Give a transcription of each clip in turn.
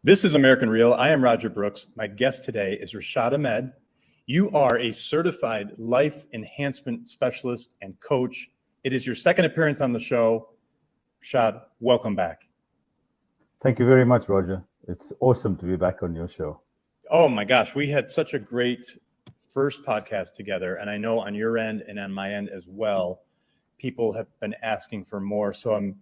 This is American Real. I am Roger Brooks. My guest today is Rishad Ahmed. You are a certified life enhancement specialist and coach. It is your second appearance on the show. Rishad, welcome back. Thank you very much, Roger. It's awesome to be back on your show. Oh my gosh, we had such a great first podcast together. And I know on your end and on my end as well, people have been asking for more. So I'm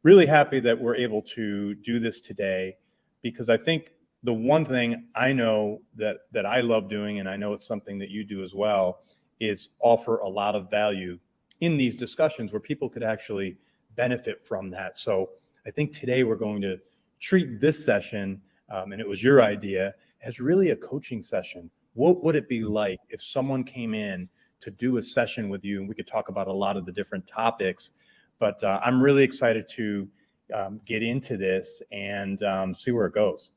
really happy that we're able to do this today, because I think the one thing I know that I love doing, and I know it's something that you do as well, is offer a lot of value in these discussions where people could actually benefit from that. So I think today we're going to treat this session, and it was your idea, as really a coaching session. What would it be like if someone came in to do a session with you? And we could talk about a lot of the different topics, but I'm really excited to get into this and see where it goes.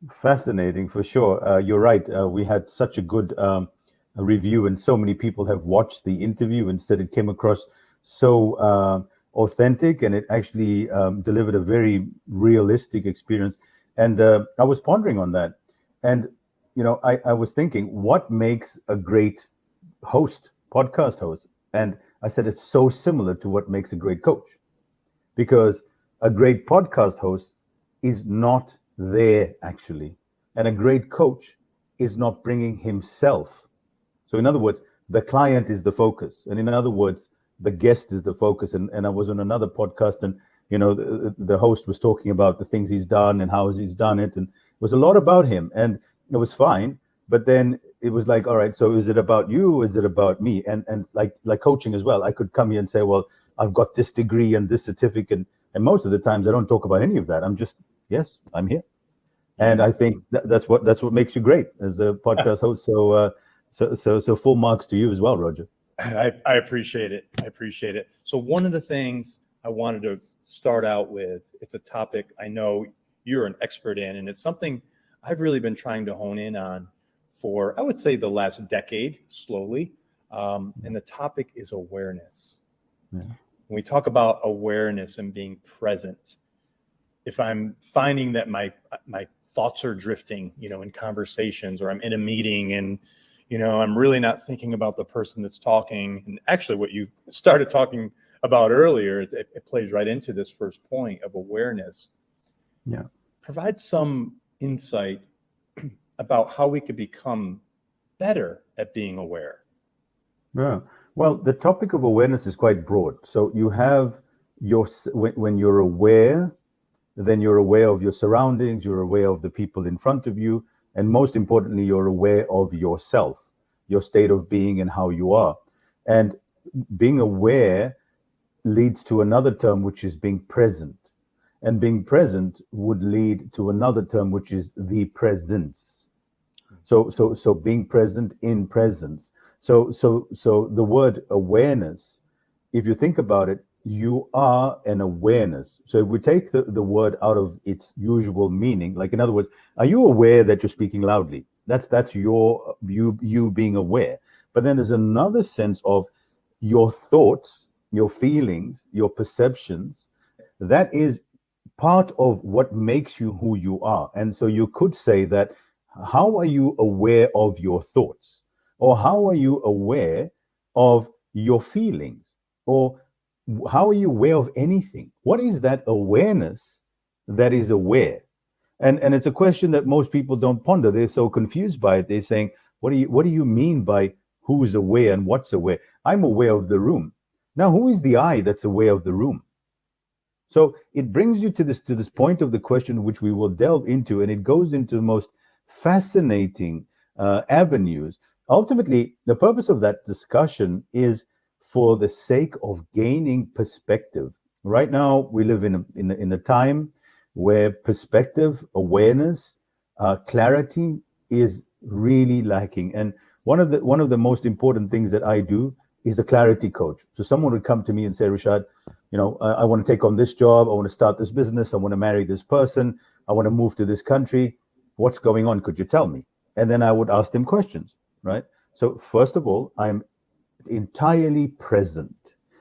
Fascinating, for sure. You're right. We had such a good review, and so many people have watched the interview and said it came across so authentic, and it actually delivered a very realistic experience. And I was pondering on that. And, you know, I was thinking, what makes a great host, podcast host? And I said, it's so similar to what makes a great coach. Because a great podcast host is not there, actually. And a great coach is not bringing himself. So in other words, the client is the focus. And in other words, the guest is the focus. And I was on another podcast, and, you know, the host was talking about the things he's done and how he's done it. And it was a lot about him. And it was fine. But then it was like, all right, so is it about you? Is it about me? And like coaching as well, I could come here and say, well, I've got this degree and this certificate. And most of the times I don't talk about any of that. I'm just, yes, I'm here. And I think that's what makes you great as a podcast host. So full marks to you as well, Roger. I appreciate it. I appreciate it. So one of the things I wanted to start out with, it's a topic I know you're an expert in, and it's something I've really been trying to hone in on for, I would say, the last decade, slowly. And the topic is awareness. Yeah. When we talk about awareness and being present, if I'm finding that my thoughts are drifting, you know, in conversations, or I'm in a meeting and, you know, I'm really not thinking about the person that's talking. And actually what you started talking about earlier, it plays right into this first point of awareness. Yeah. Provide some insight about how we could become better at being aware. Yeah. Well, the topic of awareness is quite broad. So you have when you're aware, then you're aware of your surroundings, you're aware of the people in front of you, and most importantly, you're aware of yourself, your state of being and how you are. And being aware leads to another term, which is being present. And being present would lead to another term, which is the presence. So being present in presence. So the word awareness, if you think about it, you are an awareness. So if we take the word out of its usual meaning, like in other words, are you aware that you're speaking loudly? That's you being aware. But then there's another sense of your thoughts, your feelings, your perceptions. That is part of what makes you who you are. And so you could say that, how are you aware of your thoughts? Or how are you aware of your feelings? Or how are you aware of anything? What is that awareness that is aware? And it's a question that most people don't ponder. They're so confused by it. They're saying, what do you mean by who's aware and what's aware? I'm aware of the room. Now, who is the I that's aware of the room? So it brings you to this point of the question, which we will delve into, and it goes into the most fascinating avenues. Ultimately, the purpose of that discussion is for the sake of gaining perspective. Right now, we live in a time where perspective, awareness, clarity is really lacking. And one of the most important things that I do is a clarity coach. So someone would come to me and say, Rishad, you know, I want to take on this job. I want to start this business. I want to marry this person. I want to move to this country. What's going on? Could you tell me? And then I would ask them questions, right? So first of all, I'm entirely present,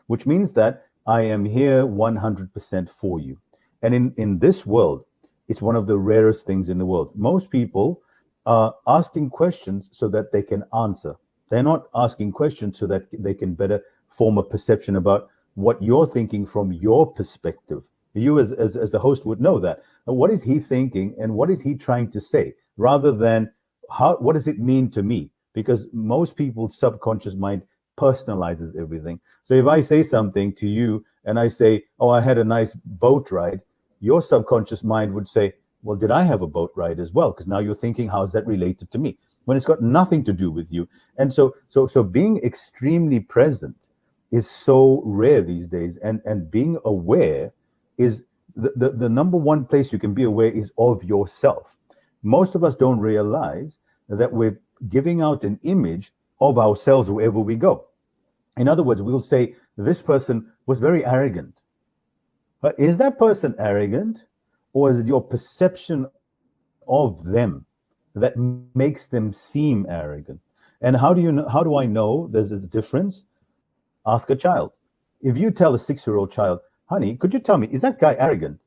which means that I am here 100% for you. And in this world, It's one of the rarest things in the world. Most people are asking questions so that they can answer. They're not asking questions so that they can better form a perception about what you're thinking from your perspective. You as a host would know that. What is he thinking and what is he trying to say? Rather than what does it mean to me? Because most people's subconscious mind personalizes everything. So if I say something to you and I say, oh, I had a nice boat ride, your subconscious mind would say, well, did I have a boat ride as well? Because now you're thinking, how is that related to me? When it's got nothing to do with you. And so being extremely present is so rare these days. And being aware is the number one place you can be aware is of yourself. Most of us don't realize that we're giving out an image of ourselves wherever we go. In other words, we'll say, this person was very arrogant. But is that person arrogant, or is it your perception of them that makes them seem arrogant? And how do I know there's this difference? Ask a child. If you tell a 6-year-old child, honey, could you tell me, is that guy arrogant?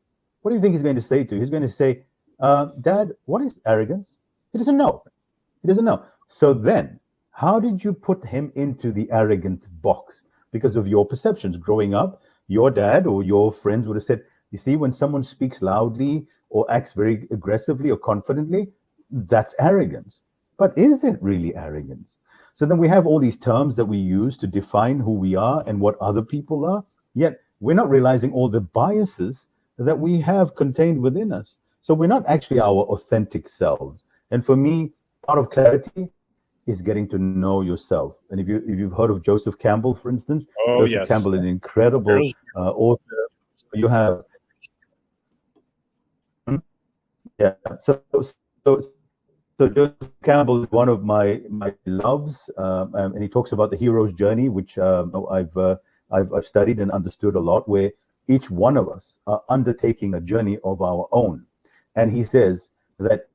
What do you think he's going to say to you? He's going to say, Dad, what is arrogance? He doesn't know. He doesn't know. So then, how did you put him into the arrogant box? Because of your perceptions. Growing up, your dad or your friends would have said, you see, when someone speaks loudly or acts very aggressively or confidently, that's arrogance. But is it really arrogance? So then we have all these terms that we use to define who we are and what other people are, yet we're not realizing all the biases that we have contained within us. So we're not actually our authentic selves. And for me, part of clarity is getting to know yourself. And if you've heard of Joseph Campbell, for instance, Joseph Campbell, an incredible author. You have, yeah. So Joseph Campbell is one of my loves, and he talks about the hero's journey, which I've studied and understood a lot, where each one of us are undertaking a journey of our own. And he says that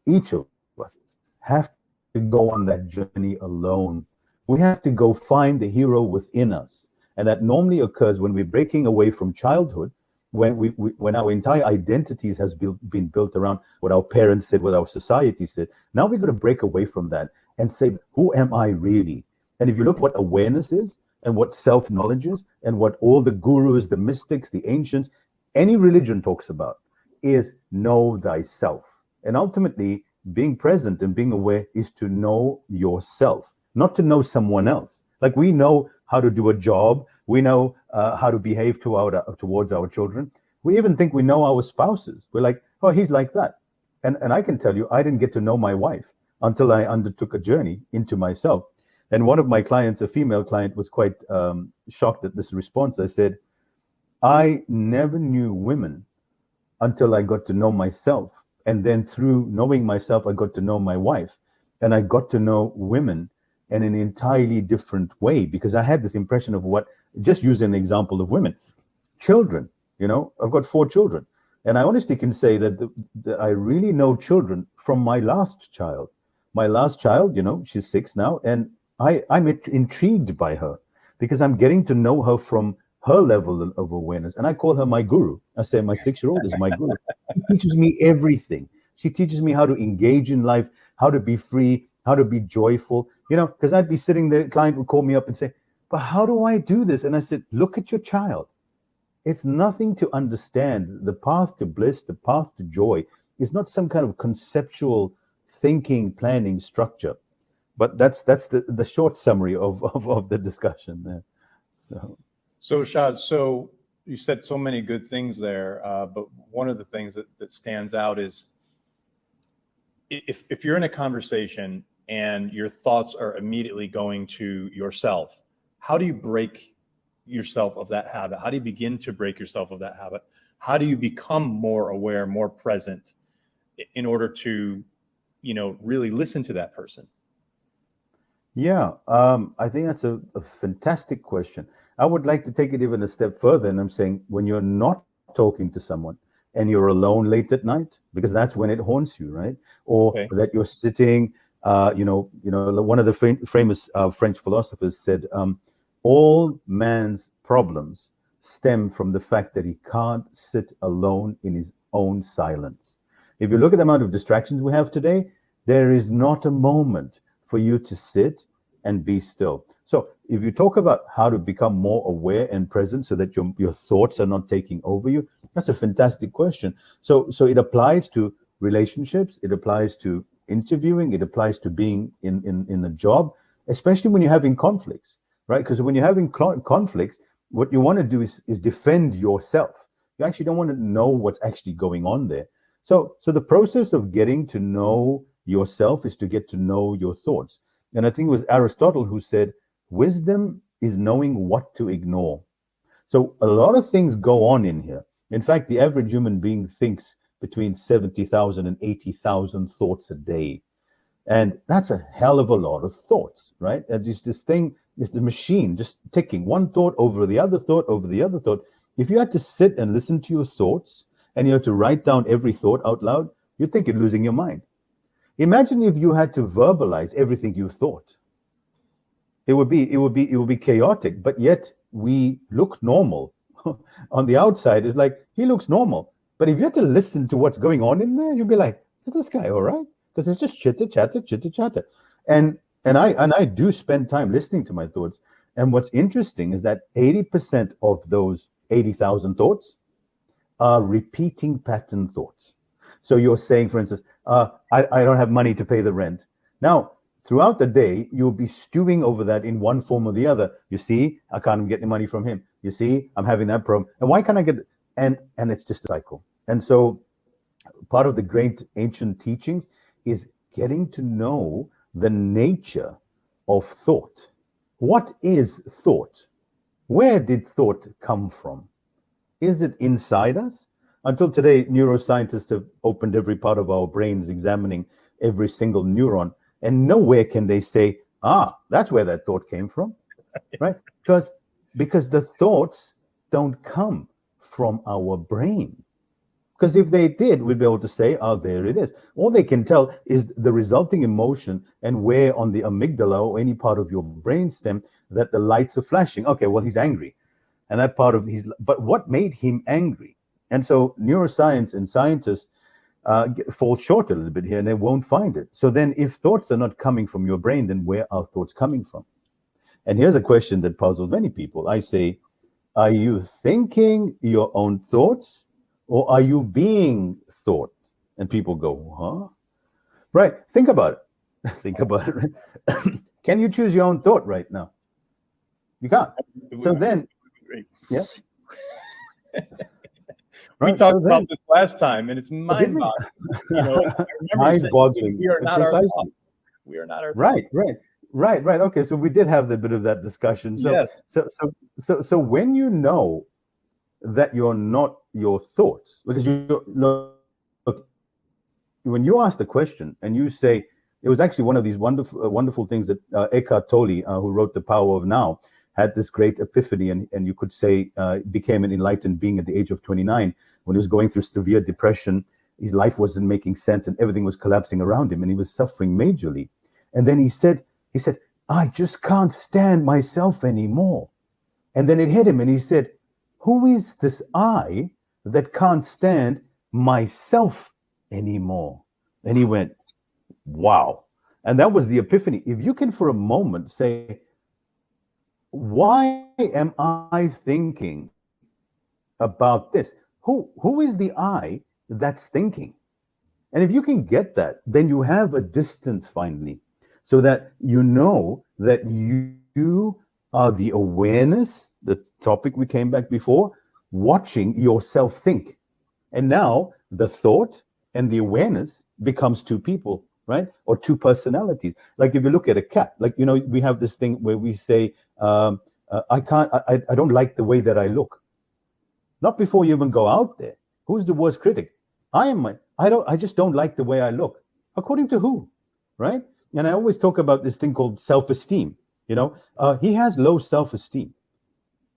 each of us have to go on that journey alone. We have to go find the hero within us. And that normally occurs when we're breaking away from childhood, when our entire identities has been built around what our parents said, what our society said. Now we're going to break away from that and say, who am I really? And if you look what awareness is and what self-knowledge is and what all the gurus, the mystics, the ancients, any religion talks about is know thyself. And ultimately, being present and being aware is to know yourself, not to know someone else. Like we know how to do a job. We know how to behave towards our children. We even think we know our spouses. We're like, oh, he's like that. And I can tell you, I didn't get to know my wife until I undertook a journey into myself. And one of my clients, a female client, was quite shocked at this response. I said, I never knew women until I got to know myself. And then through knowing myself, I got to know my wife. And I got to know women in an entirely different way, because I had this impression of just use an example of women. Children, I've got 4 children. And I honestly can say that I really know children from my last child. My last child, she's 6 now, and I'm intrigued by her because I'm getting to know her from her level of awareness. And I call her my guru. I say my 6-year-old is my guru. She teaches me everything. She teaches me how to engage in life, how to be free, how to be joyful, because I'd be sitting there, the client would call me up and say, but how do I do this? And I said, look at your child. It's nothing to understand. The path to bliss, the path to joy is not some kind of conceptual thinking, planning structure. But that's the short summary of the discussion there. So Rishad, so you said so many good things there, but one of the things that stands out is if you're in a conversation and your thoughts are immediately going to yourself, how do you break yourself of that habit? How do you begin to break yourself of that habit? How do you become more aware, more present in order to, really listen to that person? Yeah, I think that's a fantastic question. I would like to take it even a step further, and I'm saying when you're not talking to someone and you're alone late at night, because that's when it haunts you, right? Or that you're sitting, one of the famous French philosophers said, all man's problems stem from the fact that he can't sit alone in his own silence. If you look at the amount of distractions we have today, there is not a moment for you to sit and be still. So if you talk about how to become more aware and present so that your thoughts are not taking over you, that's a fantastic question. So it applies to relationships, it applies to interviewing, it applies to being in a job, especially when you're having conflicts, right? Because when you're having conflicts, what you want to do is defend yourself. You actually don't want to know what's actually going on there. So the process of getting to know yourself is to get to know your thoughts. And I think it was Aristotle who said, wisdom is knowing what to ignore. So a lot of things go on in here. In fact, the average human being thinks between 70,000 and 80,000 thoughts a day. And that's a hell of a lot of thoughts, right? And just this thing is the machine just ticking one thought over the other thought over the other thought. If you had to sit and listen to your thoughts and you had to write down every thought out loud, you'd think you're losing your mind. Imagine if you had to verbalize everything you thought. It would be chaotic, but yet we look normal. On the outside, it's like he looks normal. But if you had to listen to what's going on in there, you'd be like, is this guy all right? Because it's just chitter chatter. And I do spend time listening to my thoughts. And what's interesting is that 80% of those 80,000 thoughts are repeating pattern thoughts. So you're saying, for instance, I don't have money to pay the rent. Now, throughout the day, you'll be stewing over that in one form or the other. You see, I can't get any money from him. You see, I'm having that problem. And why can't I get it? And it's just a cycle. And so part of the great ancient teachings is getting to know the nature of thought. What is thought? Where did thought come from? Is it inside us? Until today, neuroscientists have opened every part of our brains, examining every single neuron, and nowhere can they say, that's where that thought came from, right? Because the thoughts don't come from our brain. Because if they did, we'd be able to say, there it is. All they can tell is the resulting emotion and where on the amygdala or any part of your brainstem that the lights are flashing. Okay, well, he's angry. And that part of but what made him angry? And so neuroscience and scientists fall short a little bit here and they won't find it. So then if thoughts are not coming from your brain, then where are thoughts coming from? And here's a question that puzzles many people. I say, are you thinking your own thoughts or are you being thought? And people go, huh? Right, think about it. Think about it. Right? Can you choose your own thought right now? You can't. So then, yeah. We talked about this last time, and it's mind-boggling. Mind-boggling. We are not our thought. We are not our thought. Right. Okay, so we did have a bit of that discussion. So, yes. So when you know that you're not your thoughts, because look, when you ask the question and you say, it was actually one of these wonderful things that Eckhart Tolle, who wrote The Power of Now, had this great epiphany, and you could say became an enlightened being at the age of 29 when he was going through severe depression. His life wasn't making sense and everything was collapsing around him and he was suffering majorly. And then he said, I just can't stand myself anymore. And then it hit him and he said, who is this I that can't stand myself anymore? And he went, wow. And that was the epiphany. If you can for a moment say, why am I thinking about this? Who is the I that's thinking? And if you can get that, then you have a distance finally, so that you know that you are the awareness, the topic we came back before, watching yourself think. And now the thought and the awareness becomes two people, right? Or two personalities. Like if you look at a cat, like, we have this thing where we say, I don't like the way that I look. Not before you even go out there. Who's the worst critic? I just don't like the way I look. According to who, right? And I always talk about this thing called self-esteem. He has low self-esteem.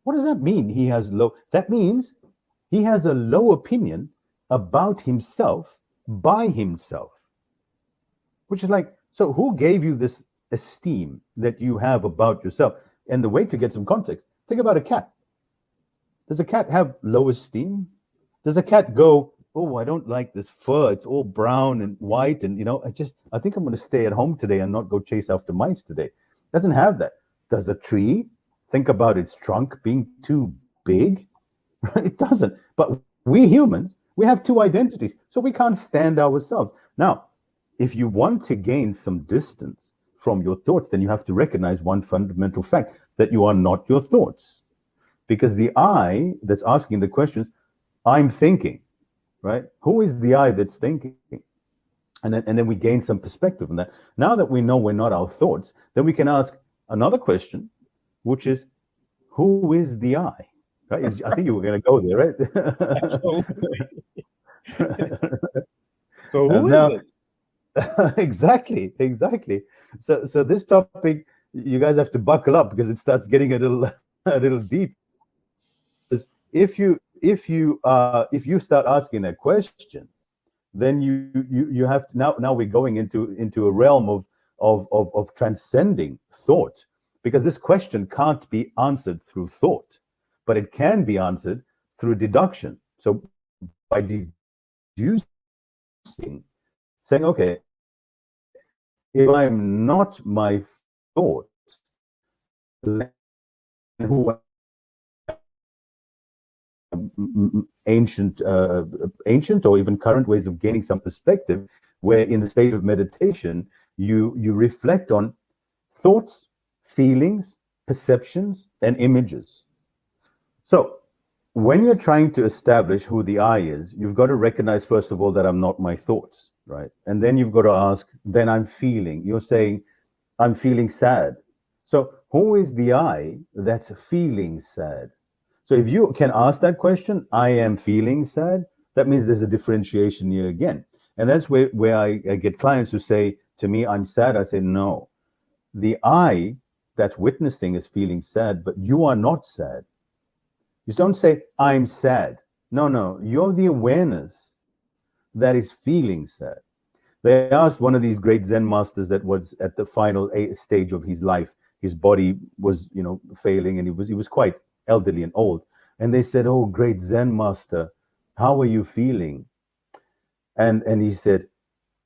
What does that mean? That means he has a low opinion about himself by himself. Which is like, so who gave you this esteem that you have about yourself? And the way to get some context, think about a cat. Does a cat have low esteem? Does a cat go, oh, I don't like this fur, it's all brown and white, and I think I'm going to stay at home today and not go chase after mice today? Doesn't have that. Does a tree think about its trunk being too big? It doesn't. But we humans, we have two identities, so we can't stand ourselves. Now, if you want to gain some distance from your thoughts, then you have to recognize one fundamental fact, that you are not your thoughts. Because the I that's asking the questions, I'm thinking, right? Who is the I that's thinking? And then we gain some perspective on that. Now that we know we're not our thoughts, then we can ask another question, which is, who is the I? Right? I think you were going to go there, right? Absolutely. So who is it? Exactly. So this topic, you guys have to buckle up because it starts getting a little deep. Because if you start asking that question, then you have to, now we're going into a realm of transcending thought, because this question can't be answered through thought, but it can be answered through deduction. So by deducing, saying, okay, if I'm not my thoughts, then who ancient or even current ways of gaining some perspective, where in the state of meditation you reflect on thoughts, feelings, perceptions, and images. So when you're trying to establish who the I is, you've got to recognize, first of all, that I'm not my thoughts, right? And then you've got to ask, then I'm feeling. You're saying, I'm feeling sad. So who is the I that's feeling sad? So if you can ask that question, I am feeling sad, that means there's a differentiation here again. And that's where I get clients who say to me, I'm sad. I say, no, the I that's witnessing is feeling sad, but you are not sad. You don't say, I'm sad. No, you're the awareness that is feeling sad. They asked one of these great Zen masters that was at the final stage of his life. His body was, failing, and he was quite elderly and old. And they said, oh, great Zen master, how are you feeling? And he said,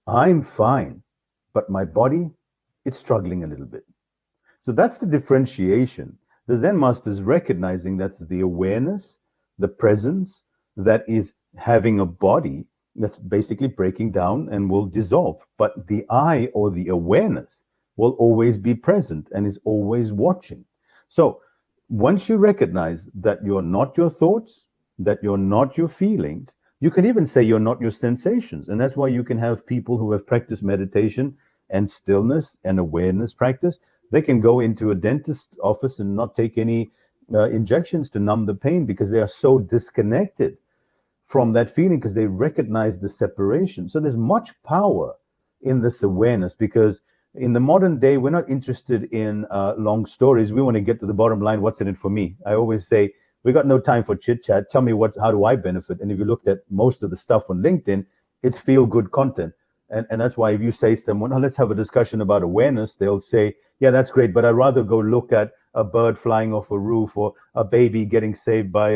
I'm fine, but my body, it's struggling a little bit. So that's the differentiation. The Zen master is recognizing that's the awareness, the presence that is having a body that's basically breaking down and will dissolve. But the I, or the awareness, will always be present and is always watching. So once you recognize that you're not your thoughts, that you're not your feelings, you can even say you're not your sensations. And that's why you can have people who have practiced meditation and stillness and awareness practice. They can go into a dentist's office and not take any injections to numb the pain, because they are so disconnected from that feeling, because they recognize the separation. So there's much power in this awareness, because in the modern day, we're not interested in long stories. We want to get to the bottom line. What's in it for me? I always say, we got no time for chit chat. Tell me how do I benefit? And if you looked at most of the stuff on LinkedIn, it's feel good content. And that's why if you say to someone, oh, let's have a discussion about awareness, they'll say, yeah, that's great, but I'd rather go look at a bird flying off a roof, or a baby getting saved by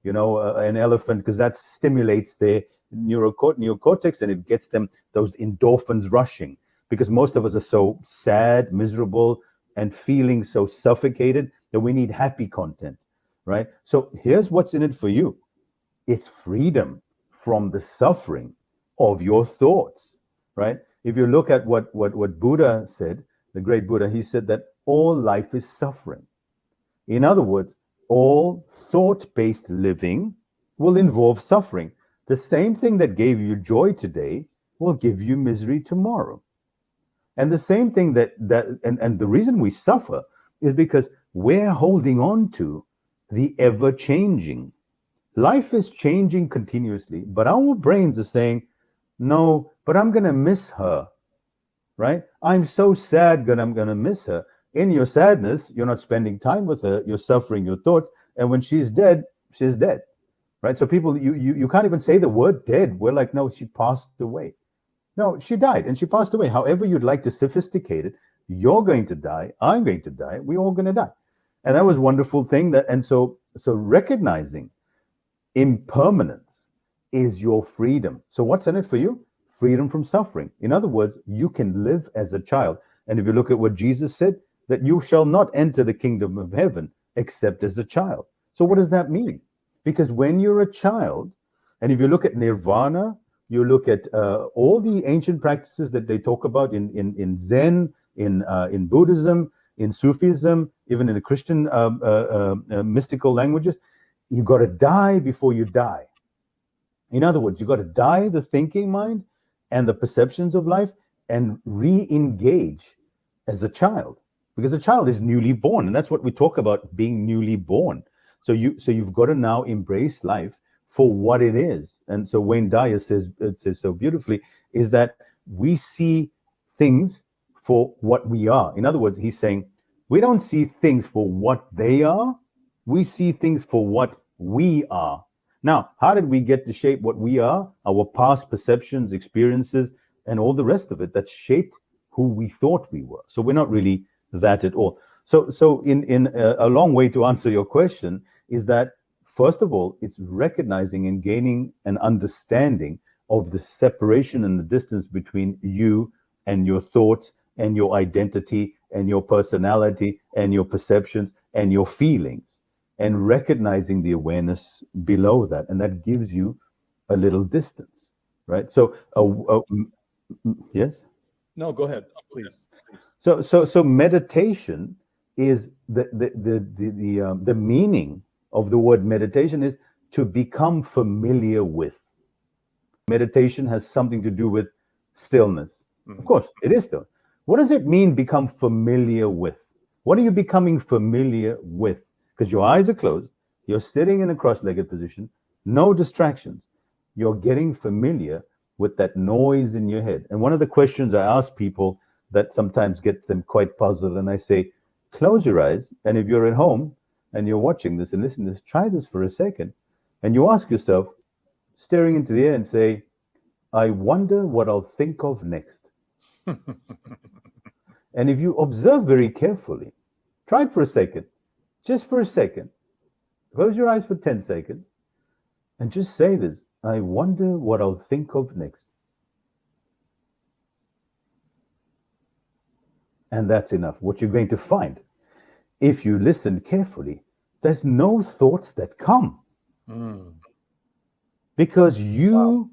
an elephant, because that stimulates their neocortex, and it gets them those endorphins rushing. Because most of us are so sad, miserable, and feeling so suffocated that we need happy content, right? So here's what's in it for you. It's freedom from the suffering of your thoughts, right? If you look at what Buddha said, the great Buddha, he said that all life is suffering. In other words, all thought-based living will involve suffering. The same thing that gave you joy today will give you misery tomorrow. And the same thing and the reason we suffer is because we're holding on to the ever-changing. Life is changing continuously, but our brains are saying, no, but I'm going to miss her, right? I'm so sad that I'm going to miss her. In your sadness, you're not spending time with her, you're suffering your thoughts, and when she's dead, right? So people, you can't even say the word dead. We're like, no, she passed away. No, she died, and she passed away. However you'd like to sophisticate it, you're going to die, I'm going to die, we're all going to die. And that was a wonderful thing. So recognizing Impermanence is your freedom. So what's in it for you? Freedom from suffering. In other words, you can live as a child. And if you look at what Jesus said, that you shall not enter the kingdom of heaven except as a child. So what does that mean? Because when you're a child, and if you look at nirvana, you look at all the ancient practices that they talk about in Zen, in Buddhism, in Sufism, even in the Christian mystical languages, you got to die before you die. In other words, you got to die the thinking mind and the perceptions of life and re-engage as a child, because a child is newly born, and that's what we talk about, being newly born. So you've got to now embrace life for what it is. And so Wayne Dyer says so beautifully, is that we see things for what we are. In other words, he's saying we don't see things for what they are, we see things for what we are. Now, how did we get to shape what we are? Our past perceptions, experiences, and all the rest of it that shaped who we thought we were. So we're not really that at all. So in a long way to answer your question is that, first of all, it's recognizing and gaining an understanding of the separation and the distance between you and your thoughts and your identity and your personality and your perceptions and your feelings, and recognizing the awareness below that. And that gives you a little distance, right? So, yes? No, go ahead, please. So meditation is the meaning of the word meditation is to become familiar with. Meditation has something to do with stillness. Of course, it is still. What does it mean, become familiar with? What are you becoming familiar with? Because your eyes are closed, you're sitting in a cross-legged position, no distractions. You're getting familiar with that noise in your head. And one of the questions I ask people that sometimes gets them quite puzzled, and I say, close your eyes, and if you're at home and you're watching this and listening to this, try this for a second, and you ask yourself, staring into the air, and say, I wonder what I'll think of next. And if you observe very carefully, try it for a second, just for a second, close your eyes for 10 seconds, and just say this, I wonder what I'll think of next. And that's enough. What you're going to find, if you listen carefully, there's no thoughts that come. Because you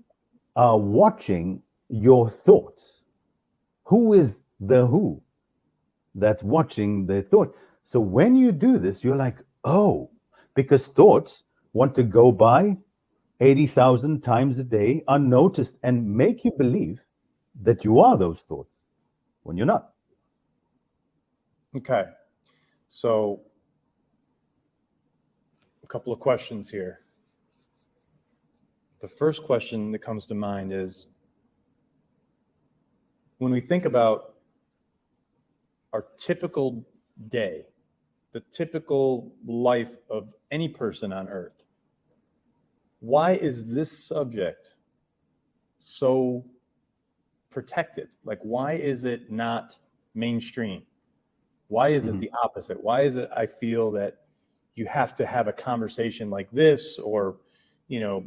are watching your thoughts. Who is the who that's watching the thought? So when you do this, you're like, oh, because thoughts want to go by 80,000 times a day unnoticed and make you believe that you are those thoughts when you're not. Okay. So a couple of questions here. The first question that comes to mind is, when we think about our typical day, the typical life of any person on earth, why is this subject so protected? Like, why is it not mainstream? Why is it the opposite? Why is it I feel that you have to have a conversation like this, or, you know,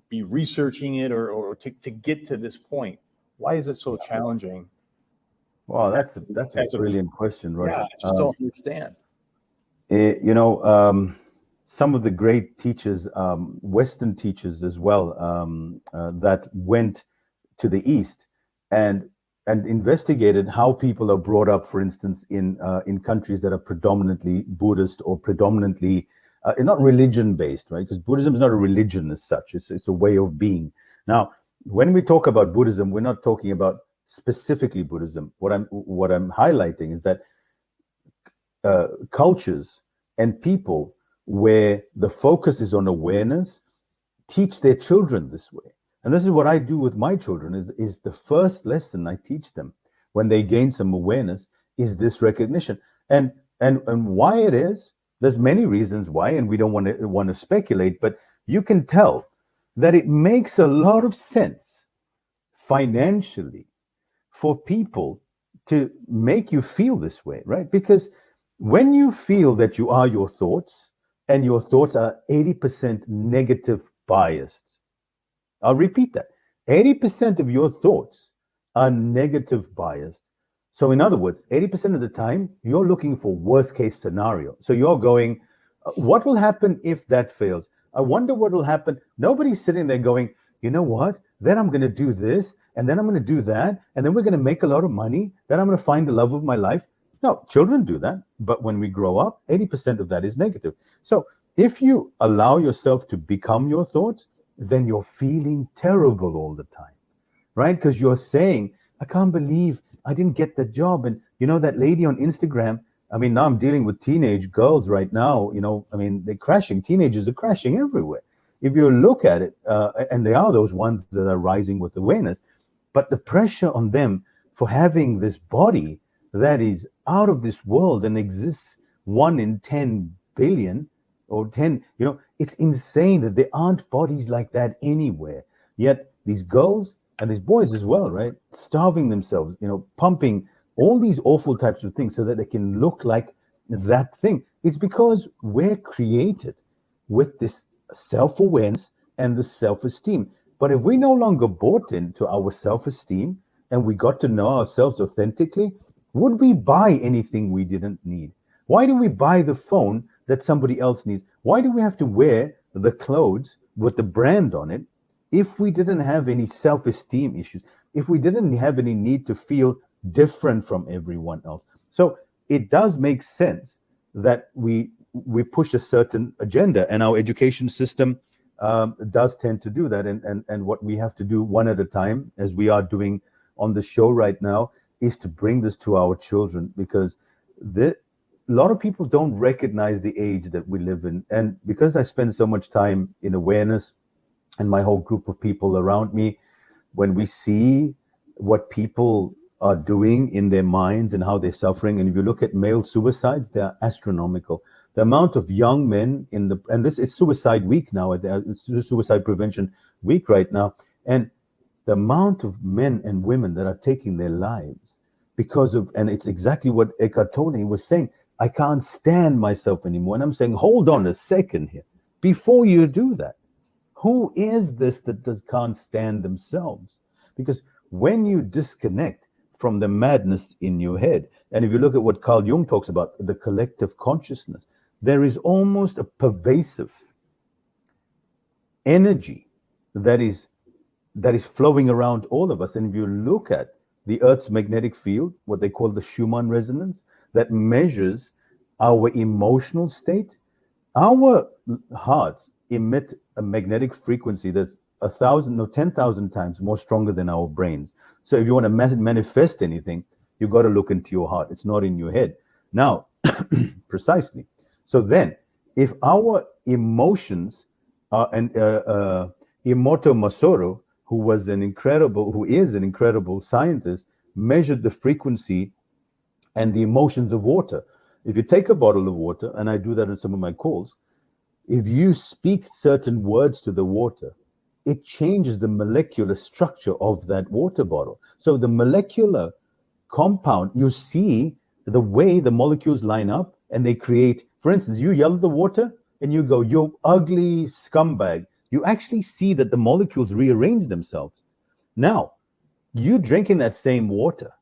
be researching it, or to get to this point? Why is it so challenging? Wow, that's a brilliant question, right? Yeah, I just don't understand. Some of the great teachers, Western teachers as well, that went to the East and investigated how people are brought up, for instance, in countries that are predominantly Buddhist or predominantly not religion-based, right? Because Buddhism is not a religion as such; it's a way of being. Now, when we talk about Buddhism, we're not talking about specifically Buddhism. What I'm highlighting is that cultures and people where the focus is on awareness teach their children this way. And this is what I do with my children, is the first lesson I teach them when they gain some awareness is this recognition. And why it is, there's many reasons why, and we don't want to speculate, but you can tell that it makes a lot of sense financially for people to make you feel this way, right? Because when you feel that you are your thoughts, and your thoughts are 80% negative biased. I'll repeat that. 80% of your thoughts are negative biased. So in other words, 80% of the time, you're looking for worst case scenario. So you're going, what will happen if that fails? I wonder what will happen. Nobody's sitting there going, you know what? Then I'm going to do this, and then I'm going to do that, and then we're going to make a lot of money. Then I'm going to find the love of my life. No, children do that. But when we grow up, 80% of that is negative. So if you allow yourself to become your thoughts, then you're feeling terrible all the time, right? Because you're saying, I can't believe I didn't get the job. And you know, that lady on Instagram, I mean, now I'm dealing with teenage girls right now, you know, I mean, they're crashing. Teenagers are crashing everywhere. If you look at it, and they are those ones that are rising with awareness, but the pressure on them for having this body that is out of this world and exists 1 in 10 billion or 10, you know, it's insane that there aren't bodies like that anywhere. Yet these girls and these boys as well, right, starving themselves, you know, pumping all these awful types of things so that they can look like that thing. It's because we're created with this self-awareness and the self-esteem. But if we no longer bought into our self-esteem and we got to know ourselves authentically, would we buy anything we didn't need? Why do we buy the phone that somebody else needs? Why do we have to wear the clothes with the brand on it if we didn't have any self-esteem issues, if we didn't have any need to feel different from everyone else? So it does make sense that we push a certain agenda, and our education system does tend to do that. And what we have to do one at a time, as we are doing on the show right now, is to bring this to our children, because a lot of people don't recognize the age that we live in. And because I spend so much time in awareness and my whole group of people around me, when we see what people are doing in their minds and how they're suffering, and if you look at male suicides, they're astronomical. The amount of young men and this is suicide week now, it's suicide prevention week right now, and the amount of men and women that are taking their lives because of, and it's exactly what Eckhart Tolle was saying, I can't stand myself anymore. And I'm saying, hold on a second here. Before you do that, who is this that can't stand themselves? Because when you disconnect from the madness in your head, and if you look at what Carl Jung talks about, the collective consciousness, there is almost a pervasive energy that is flowing around all of us. And if you look at the Earth's magnetic field, what they call the Schumann resonance, that measures our emotional state, our hearts emit a magnetic frequency that's 10,000 times more stronger than our brains. So if you want to manifest anything, you've got to look into your heart. It's not in your head. Now, precisely. So then, if our emotions are, and Emoto Masoro, who is an incredible scientist, measured the frequency and the emotions of water. If you take a bottle of water, and I do that in some of my calls, if you speak certain words to the water, it changes the molecular structure of that water bottle. So the molecular compound, you see the way the molecules line up and they create, for instance, you yell at the water and you go, you ugly scumbag. You actually see that the molecules rearrange themselves. Now, you drinking that same water,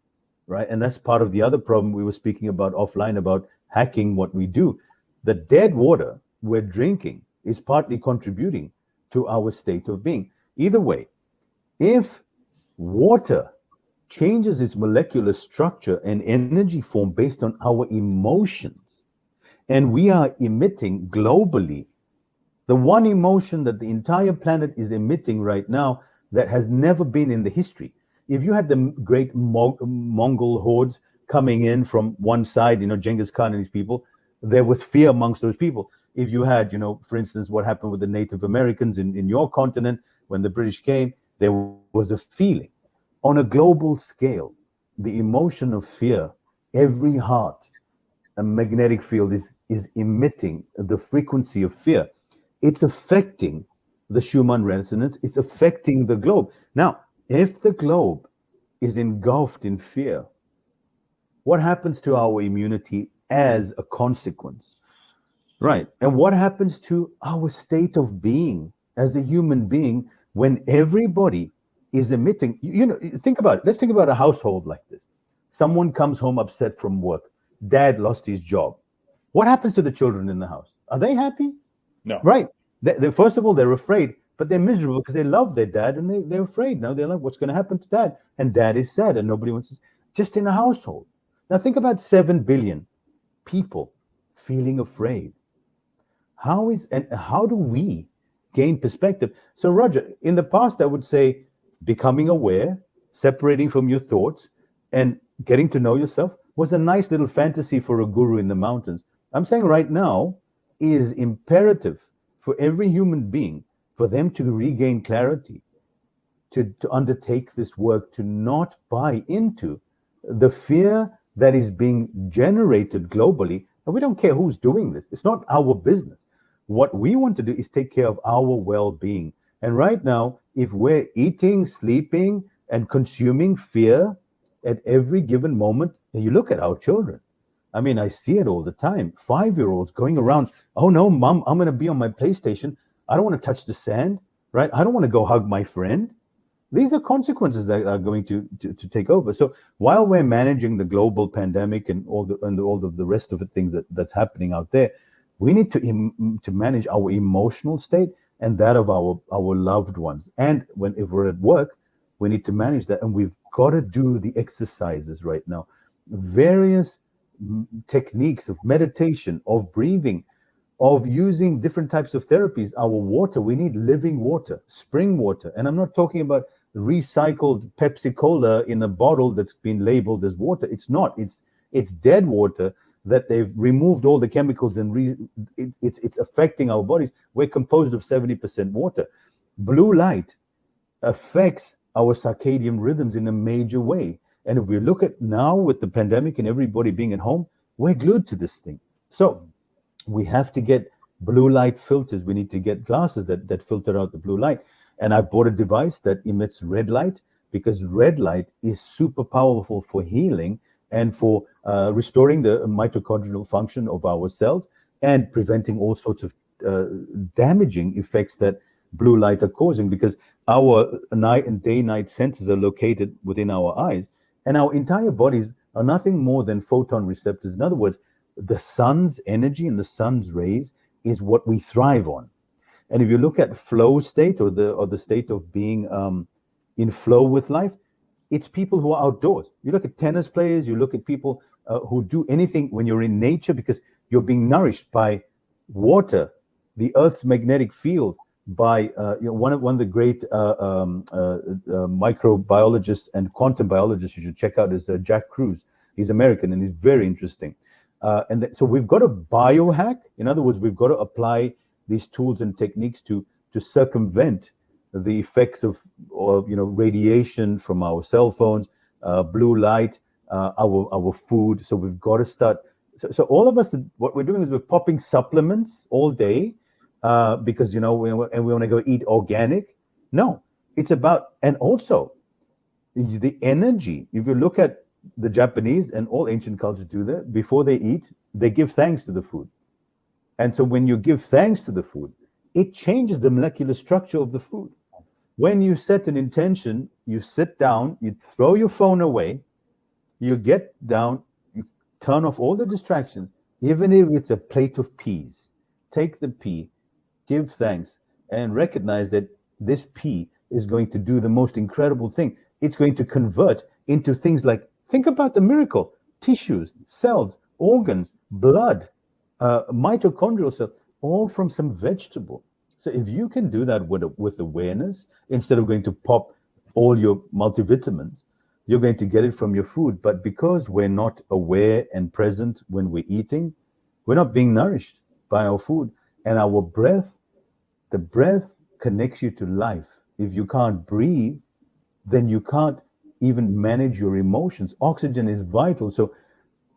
right? And that's part of the other problem we were speaking about offline, about hacking what we do. The dead water we're drinking is partly contributing to our state of being. Either way, if water changes its molecular structure and energy form based on our emotions, and we are emitting globally the one emotion that the entire planet is emitting right now that has never been in the history. If you had the great Mongol hordes coming in from one side, you know, Genghis Khan and his people, there was fear amongst those people. If you had, you know, for instance, what happened with the Native Americans in your continent when the British came, there was a feeling. On a global scale, the emotion of fear, every heart, a magnetic field is emitting the frequency of fear. It's affecting the Schumann resonance. It's affecting the globe. Now, if the globe is engulfed in fear, what happens to our immunity as a consequence? Right. And what happens to our state of being as a human being when everybody is emitting? Think about it. Let's think about a household like this. Someone comes home upset from work. Dad lost his job. What happens to the children in the house? Are they happy? No. Right. First of all, they're afraid, but they're miserable because they love their dad and they're afraid. Now they're like, what's going to happen to dad? And dad is sad and nobody wants to, just in a household. Now think about 7 billion people feeling afraid. How do we gain perspective? So Roger, in the past, I would say becoming aware, separating from your thoughts and getting to know yourself was a nice little fantasy for a guru in the mountains. I'm saying right now is imperative for every human being for them to regain clarity, to undertake this work, to not buy into the fear that is being generated globally. And we don't care who's doing this. It's not our business. What we want to do is take care of our well-being. And right now, if we're eating, sleeping, and consuming fear at every given moment, and you look at our children. I mean, I see it all the time. 5-year-olds going around, oh no, mom, I'm going to be on my PlayStation. I don't want to touch the sand, right? I don't want to go hug my friend. These are consequences that are going to take over. So while we're managing the global pandemic and all of the rest of the things that's happening out there, we need to manage our emotional state and that of our loved ones. And if we're at work, we need to manage that. And we've got to do the exercises right now. Various techniques of meditation, of breathing, of using different types of therapies. Our water, we need living water, spring water. And I'm not talking about recycled Pepsi Cola in a bottle that's been labeled as water. It's not. It's dead water that they've removed all the chemicals and it's affecting our bodies. We're composed of 70% water. Blue light affects our circadian rhythms in a major way. And if we look at now with the pandemic and everybody being at home, we're glued to this thing. So we have to get blue light filters. We need to get glasses that filter out the blue light. And I bought a device that emits red light because red light is super powerful for healing and for restoring the mitochondrial function of our cells and preventing all sorts of damaging effects that blue light are causing, because our night and day-night senses are located within our eyes, and our entire bodies are nothing more than photon receptors. In other words, the sun's energy and the sun's rays is what we thrive on. And if you look at flow state or the state of being in flow with life, it's people who are outdoors. You look at tennis players, you look at people who do anything when you're in nature, because you're being nourished by water, the Earth's magnetic field, by one of the great microbiologists and quantum biologists you should check out is Jack Kruse. He's American and he's very interesting. So we've got to biohack. In other words, we've got to apply these tools and techniques to circumvent the effects of radiation from our cell phones, blue light, our food. So we've got to start. So all of us, what we're doing is we're popping supplements all day because we want to go eat organic. No, it's about, and also the energy. If you look at the Japanese and all ancient cultures do that, before they eat, they give thanks to the food. And so when you give thanks to the food, it changes the molecular structure of the food. When you set an intention, you sit down, you throw your phone away, you get down, you turn off all the distractions, even if it's a plate of peas. Take the pea, give thanks, and recognize that this pea is going to do the most incredible thing. It's going to convert into things like, think about the miracle, tissues, cells, organs, blood, mitochondrial cells, all from some vegetable. So if you can do that with awareness, instead of going to pop all your multivitamins, you're going to get it from your food. But because we're not aware and present when we're eating, we're not being nourished by our food. And our breath, the breath connects you to life. If you can't breathe, then you can't even manage your emotions. Oxygen is vital. So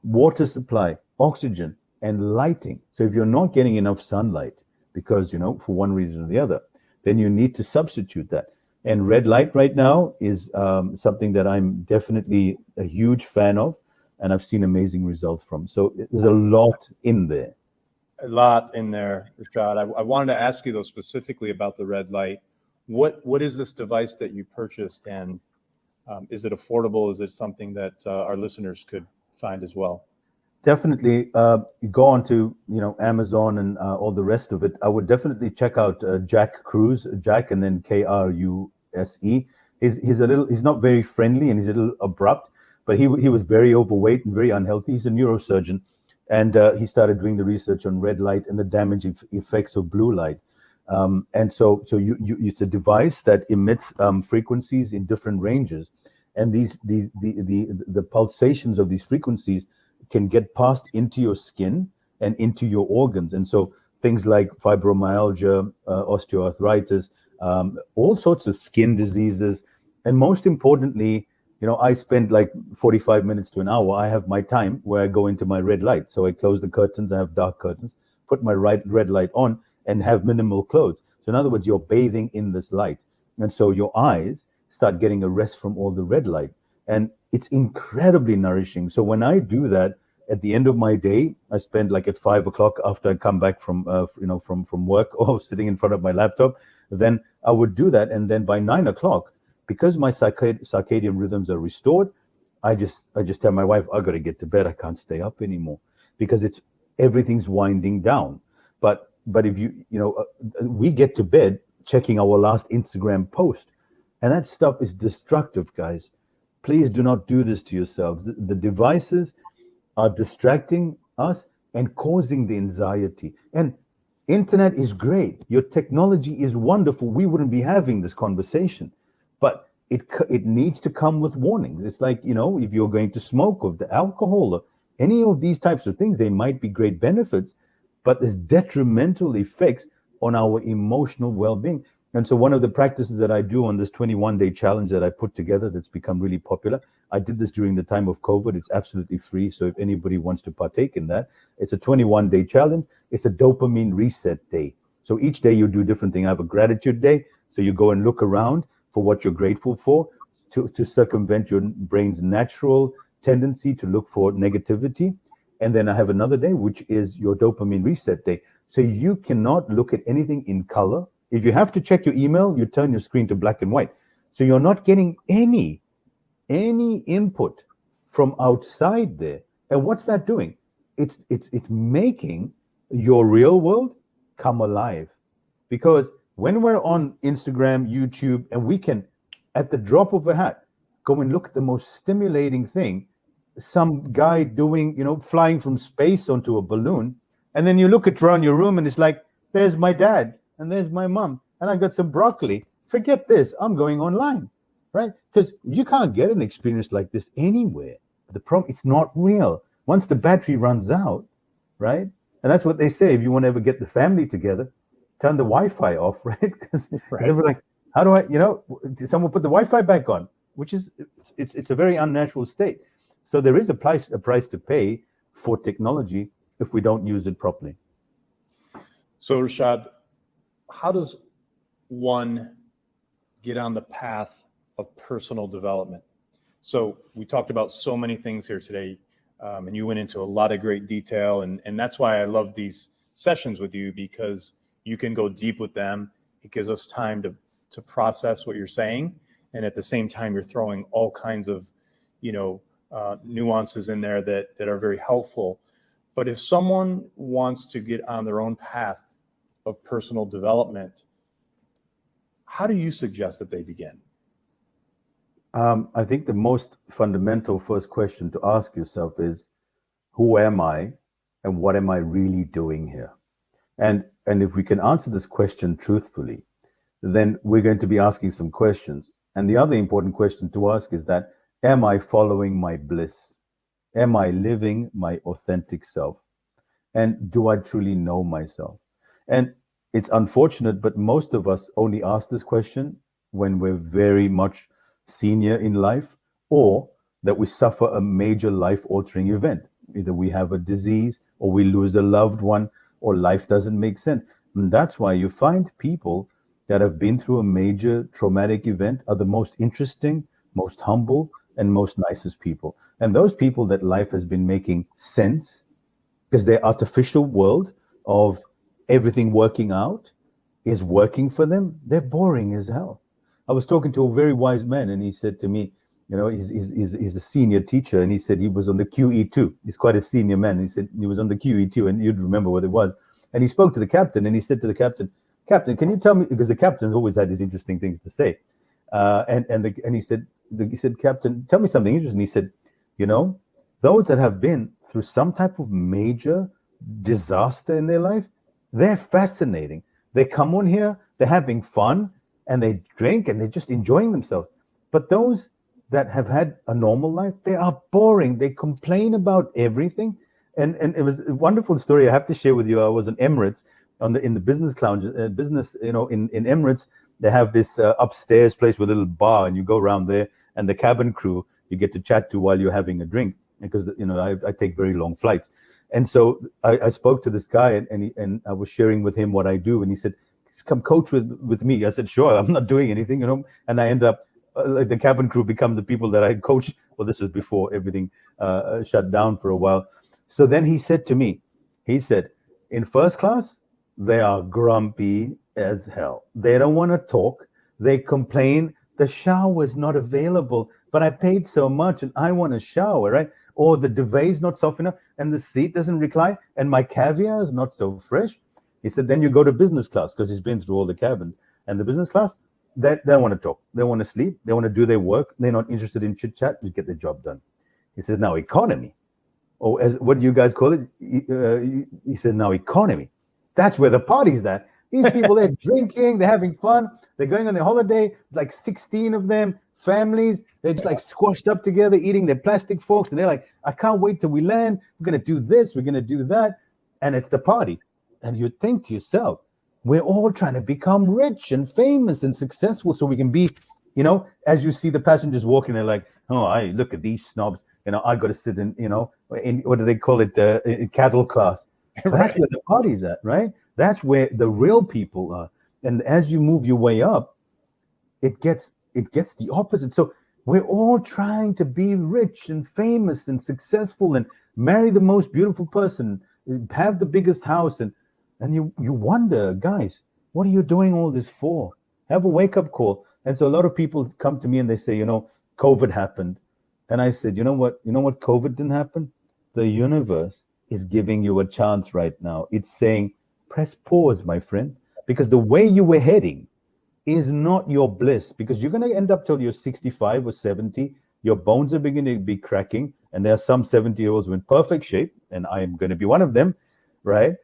water supply, oxygen, and lighting. So if you're not getting enough sunlight, because, for one reason or the other, then you need to substitute that. And red light right now is something that I'm definitely a huge fan of, and I've seen amazing results from. So there's a lot in there. A lot in there, Rishad. I wanted to ask you though specifically about the red light. What is this device that you purchased, and is it affordable? Is it something that our listeners could find as well? Definitely go on to Amazon and all the rest of it. I would definitely check out Jack Cruz, Jack and then Kruse. He's not very friendly and he's a little abrupt, but he was very overweight and very unhealthy. He's a neurosurgeon, and he started doing the research on red light and the damaging effects of blue light. And so it's a device that emits frequencies in different ranges, and the pulsations of these frequencies can get passed into your skin and into your organs. And so things like fibromyalgia, osteoarthritis, all sorts of skin diseases, and most importantly, I spend like 45 minutes to an hour. I have my time where I go into my red light. So I close the curtains, I have dark curtains, put my red light on, and have minimal clothes. So in other words, you're bathing in this light. And so your eyes start getting a rest from all the red light. And it's incredibly nourishing. So when I do that at the end of my day, I spend like at 5 o'clock after I come back from work or sitting in front of my laptop, then I would do that. And then by 9 o'clock, because my circadian rhythms are restored, I just tell my wife, I got to get to bed. I can't stay up anymore because everything's winding down. But if we get to bed checking our last Instagram post, and that stuff is destructive, guys. Please do not do this to yourselves. The devices are distracting us and causing the anxiety. And internet is great. Your technology is wonderful. We wouldn't be having this conversation, but it needs to come with warnings. It's like, if you're going to smoke or the alcohol or any of these types of things, they might be great benefits, but there's detrimental effects on our emotional well-being. And so one of the practices that I do on this 21-day challenge that I put together that's become really popular, I did this during the time of COVID. It's absolutely free. So if anybody wants to partake in that, it's a 21-day challenge. It's a dopamine reset day. So each day you do different thing. I have a gratitude day. So you go and look around for what you're grateful for to circumvent your brain's natural tendency to look for negativity. And then I have another day, which is your dopamine reset day. So you cannot look at anything in color. If you have to check your email, you turn your screen to black and white. So you're not getting any input from outside there. And what's that doing? It's making your real world come alive. Because when we're on Instagram, YouTube, and we can, at the drop of a hat, go and look at the most stimulating thing, some guy doing, flying from space onto a balloon, and then you look at around your room and it's like, there's my dad and there's my mom and I got some broccoli. Forget this, I'm going online, right? Because you can't get an experience like this anywhere. The problem, it's not real. Once the battery runs out, right? And that's what they say, if you want to ever get the family together, turn the Wi-Fi off, right? Because they were like, how do I, did someone put the Wi-Fi back on? Which is, it's a very unnatural state. So there is a price to pay for technology if we don't use it properly. So Rishad, how does one get on the path of personal development? So we talked about so many things here today, and you went into a lot of great detail, and that's why I love these sessions with you, because you can go deep with them. It gives us time to process what you're saying, and at the same time, you're throwing all kinds of, nuances in there that are very helpful. But if someone wants to get on their own path of personal development, how do you suggest that they begin? I think the most fundamental first question to ask yourself is, who am I and what am I really doing here? And if we can answer this question truthfully, then we're going to be asking some questions. And the other important question to ask is that, am I following my bliss? Am I living my authentic self? And do I truly know myself? And it's unfortunate, but most of us only ask this question when we're very much senior in life, or that we suffer a major life-altering event. Either we have a disease, or we lose a loved one, or life doesn't make sense. And that's why you find people that have been through a major traumatic event are the most interesting, most humble, and most nicest people. And those people that life has been making sense, because their artificial world of everything working out is working for them, they're boring as hell. I was talking to a very wise man, and he said to me, he's a senior teacher, and he said he was on the QE2. He's quite a senior man. He said he was on the QE2, and you'd remember what it was. And he spoke to the captain, and he said to the captain, can you tell me, because the captain's always had these interesting things to say. And he said, Captain, tell me something interesting. He said, those that have been through some type of major disaster in their life, they're fascinating. They come on here, they're having fun, and they drink, and they're just enjoying themselves. But those that have had a normal life, they are boring. They complain about everything. And it was a wonderful story I have to share with you. I was in Emirates in the business lounge, in Emirates, they have this upstairs place with a little bar, and you go around there, and the cabin crew you get to chat to while you're having a drink, because I take very long flights. And so I spoke to this guy, and I was sharing with him what I do, and he said, come coach with me. I said, sure, I'm not doing anything, and I end up like the cabin crew become the people that I coach. Well, this was before everything shut down for a while. So then he said to me, in first class, they are grumpy as hell. They don't want to talk. They complain. The shower is not available, but I paid so much and I want a shower, right? Or the duvet is not soft enough and the seat doesn't recline and my caviar is not so fresh. He said, then you go to business class, because he's been through all the cabins. And the business class, they don't want to talk. They want to sleep. They want to do their work. They're not interested in chit chat. You get the job done. He says, now economy. Oh, what do you guys call it? He said, now economy. That's where the party's at. These people, they're drinking, they're having fun, they're going on their holiday. It's like 16 of them, families. They're just like squashed up together, eating their plastic forks. And they're like, I can't wait till we land. We're going to do this, we're going to do that. And it's the party. And you think to yourself, we're all trying to become rich and famous and successful so we can be, as you see the passengers walking, they're like, oh, I look at these snobs. I got to sit in, in what do they call it, in cattle class. Right. That's where the party's at, right? That's where the real people are. And as you move your way up, it gets the opposite. So we're all trying to be rich and famous and successful and marry the most beautiful person, have the biggest house. And you wonder, guys, what are you doing all this for? Have a wake-up call. And so a lot of people come to me and they say, COVID happened. And I said, you know what COVID didn't happen? The universe is giving you a chance right now. It's saying, press pause, my friend, because the way you were heading is not your bliss, because you're going to end up till you're 65 or 70. Your bones are beginning to be cracking. And there are some 70-year-olds in perfect shape, and I am going to be one of them, right?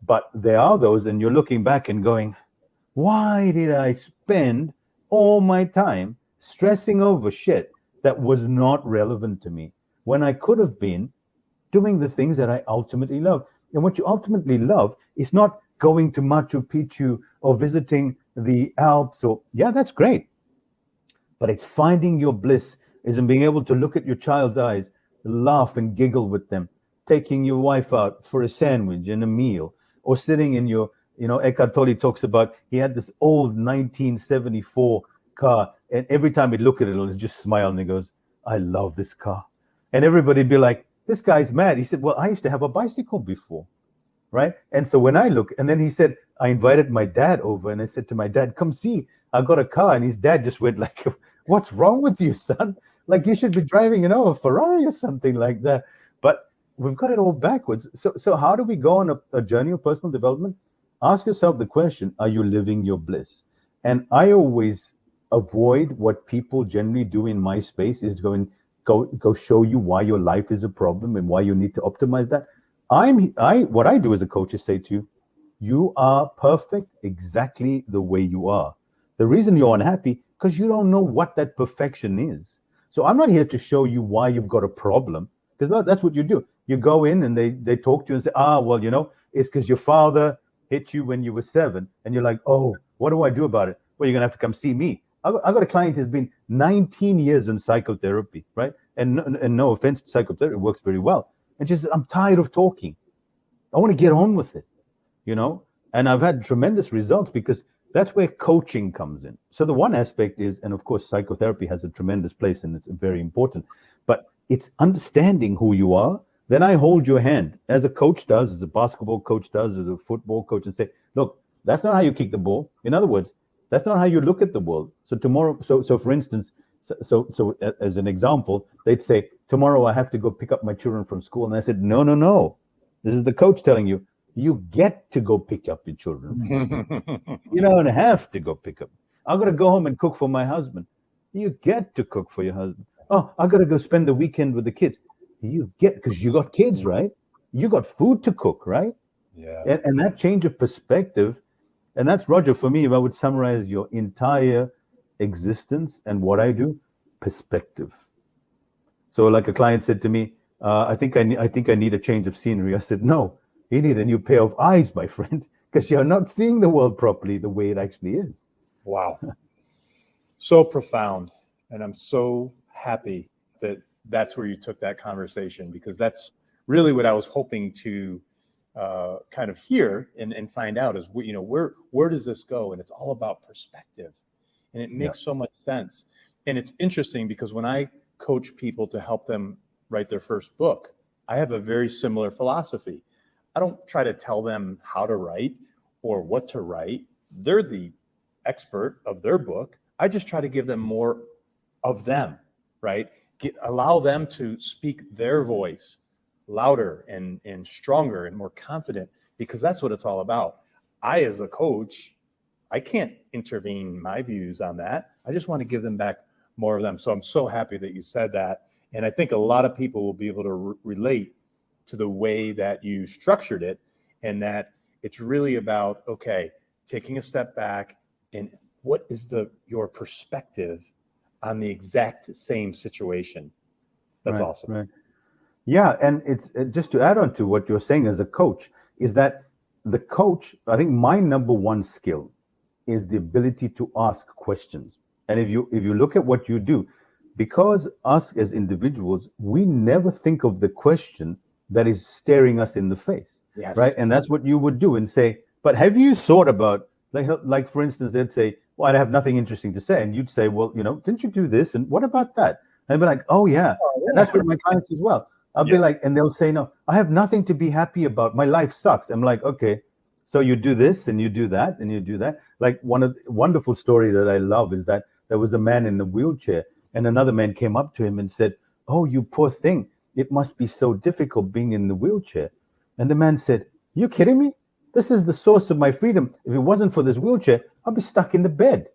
But there are those, and you're looking back and going, why did I spend all my time stressing over shit that was not relevant to me when I could have been doing the things that I ultimately love? And what you ultimately love is not going to Machu Picchu or visiting the Alps, or that's great. But it's finding your bliss, is in being able to look at your child's eyes, laugh and giggle with them, taking your wife out for a sandwich and a meal, or sitting in your, Eckhart Tolle talks about, he had this old 1974 car, and every time he'd look at it, he'll just smile and he goes, I love this car. And everybody'd be like, this guy's mad. He said, well, I used to have a bicycle before, right? And so when I look, and then he said, I invited my dad over, and I said to my dad, come see, I got a car. And his dad just went like, what's wrong with you, son? Like, you should be driving, a Ferrari or something like that. But we've got it all backwards. So how do we go on a journey of personal development? Ask yourself the question, are you living your bliss? And I always avoid what people generally do in my space, is go show you why your life is a problem and why you need to optimize that. What I do as a coach is say to you, you are perfect exactly the way you are. The reason you're unhappy, because you don't know what that perfection is. So I'm not here to show you why you've got a problem, because that's what you do. You go in and they talk to you and say, it's because your father hit you when you were 7. And you're like, oh, what do I do about it? Well, you're going to have to come see me. I got a client who's been 19 years in psychotherapy, right? And no offense, psychotherapy works very well. And she says, I'm tired of talking. I want to get on with it, And I've had tremendous results, because that's where coaching comes in. So the one aspect is, and of course, psychotherapy has a tremendous place and it's very important, but it's understanding who you are, then I hold your hand as a coach does, as a basketball coach does, as a football coach, and say, look, that's not how you kick the ball. In other words, that's not how you look at the world. So tomorrow, so for instance, so as an example, they'd say, tomorrow I have to go pick up my children from school. And I said, no, no, no. This is the coach telling you, you get to go pick up your children from school. You don't have to go pick up. I'm going to go home and cook for my husband. You get to cook for your husband. Oh, I got to go spend the weekend with the kids. You get, because you got kids, right? You got food to cook, right? Yeah. And that change of perspective, and that's, Roger, for me, if I would summarize your entire existence and what I do, perspective. So like a client said to me, I think I need a change of scenery. I said, no, you need a new pair of eyes, my friend, because you're not seeing the world properly the way it actually is. Wow. So profound. And I'm so happy that that's where you took that conversation, because that's really what I was hoping to kind of hear and find out is, you know, where does this go? And it's all about perspective, and it makes so much sense. And it's interesting because when I coach people to help them write their first book, I have a very similar philosophy. I don't try to tell them how to write or what to write. They're the expert of their book. I just try to give them more of them, right? Allow them to speak their voice louder and stronger and more confident, because that's what it's all about. I, as a coach, I can't intervene my views on that. I just want to give them back more of them. So I'm so happy that you said that. And I think a lot of people will be able to relate to the way that you structured it, and that it's really about, okay, taking a step back and what is your perspective on the exact same situation. That's right, awesome. Right. Yeah, and it's just to add on to what you're saying as a coach, is that the coach, I think my number one skill is the ability to ask questions. And if you look at what you do, because us as individuals, we never think of the question that is staring us in the face. Yes. Right? And that's what you would do and say, but have you thought about, like for instance, they'd say, well, I have nothing interesting to say. And you'd say, well, you know, didn't you do this? And what about that? And I'd be like, oh yeah. And that's with my clients as well. I'll be like, and they'll say, no, I have nothing to be happy about. My life sucks. I'm like, okay, so you do this and you do that and you do that. Like one of the wonderful story that I love is that there was a man in a wheelchair, and another man came up to him and said, oh, you poor thing. It must be so difficult being in the wheelchair. And the man said, you kidding me? This is the source of my freedom. If it wasn't for this wheelchair, I'll be stuck in the bed.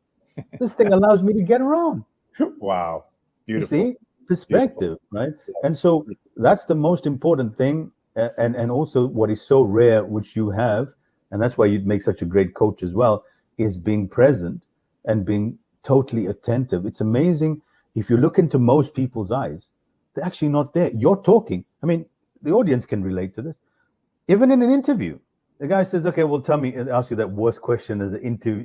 This thing allows me to get around. Wow. Beautiful. You see? Perspective, right? And so that's the most important thing, and also what is so rare, which you have, and that's why you'd make such a great coach as well, is being present and being totally attentive. It's amazing. If you look into most people's eyes, they're actually not there. You're talking. I mean, the audience can relate to this. Even in an interview, the guy says, okay, well, tell me, and ask you that worst question as an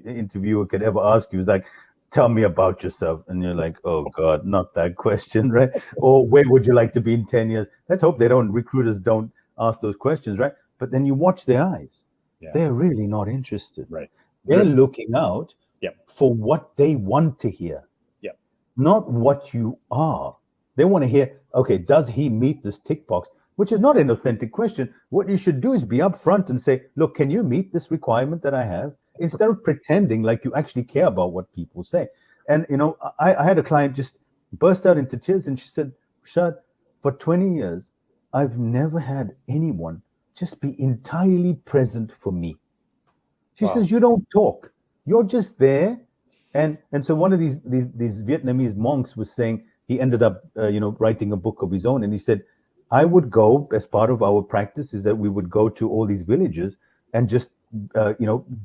interviewer could ever ask you. Is like, tell me about yourself. And you're like, oh God, not that question, right? Or where would you like to be in 10 years? Let's hope recruiters don't ask those questions, right? But then you watch their eyes. Yeah. They're really not interested. Right. They're looking out for what they want to hear. Yeah. Not what you are. They want to hear, okay, does he meet this tick box? Which is not an authentic question. What you should do is be upfront and say, look, can you meet this requirement that I have? Instead of pretending like you actually care about what people say. And, you know, I had a client just burst out into tears, and she said, Rishad, for 20 years, I've never had anyone just be entirely present for me. She says, you don't talk. You're just there. And so one of these Vietnamese monks was saying, he ended up, writing a book of his own. And he said, I would go, as part of our practice, is that we would go to all these villages and just,